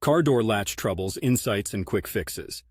Car door latch troubles, insights, and quick fixes.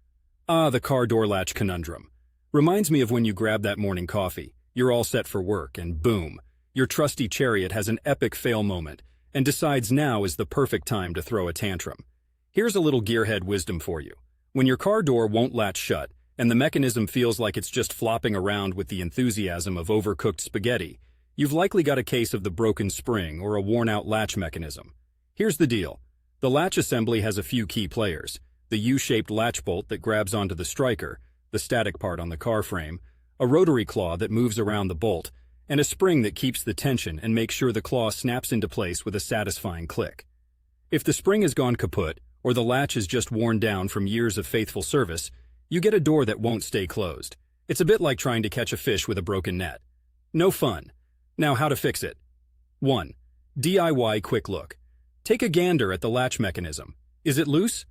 Ah, the car door latch conundrum. Reminds me of when you grab that morning coffee, you're all set for work, and boom, your trusty chariot has an epic fail moment and decides now is the perfect time to throw a tantrum. Here's a little gearhead wisdom for you. When your car door won't latch shut, and the mechanism feels like it's just flopping around with the enthusiasm of overcooked spaghetti, you've likely got a case of the broken spring or a worn-out latch mechanism. Here's the deal. The latch assembly has a few key players: the U-shaped latch bolt that grabs onto the striker, the static part on the car frame, a rotary claw that moves around the bolt, and a spring that keeps the tension and makes sure the claw snaps into place with a satisfying click. If the spring has gone kaput, or the latch is just worn down from years of faithful service, you get a door that won't stay closed. It's a bit like trying to catch a fish with a broken net. No fun. Now, how to fix it? 1. DIY quick look. Take a gander at the latch mechanism. Is it loose?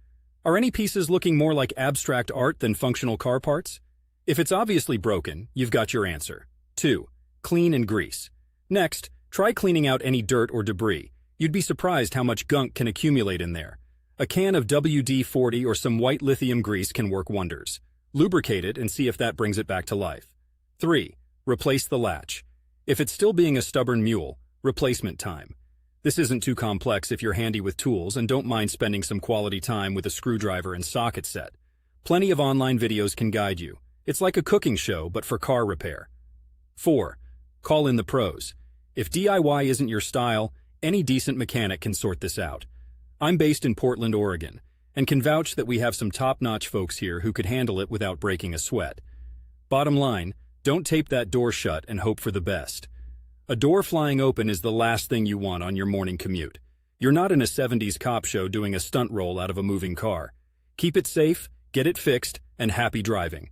Are any pieces looking more like abstract art than functional car parts? If it's obviously broken, you've got your answer. 2. Clean and grease. Next, try cleaning out any dirt or debris. You'd be surprised how much gunk can accumulate in there. A can of WD-40 or some white lithium grease can work wonders. Lubricate it and see if that brings it back to life. 3. Replace the latch. If it's still being a stubborn mule, replacement time. This isn't too complex if you're handy with tools and don't mind spending some quality time with a screwdriver and socket set. Plenty of online videos can guide you. It's like a cooking show, but for car repair. 4. Call in the pros. If DIY isn't your style, any decent mechanic can sort this out. I'm based in Portland, Oregon, and can vouch that we have some top-notch folks here who could handle it without breaking a sweat. Bottom line, don't tape that door shut and hope for the best. A door flying open is the last thing you want on your morning commute. You're not in a 70s cop show doing a stunt roll out of a moving car. Keep it safe, get it fixed, and happy driving.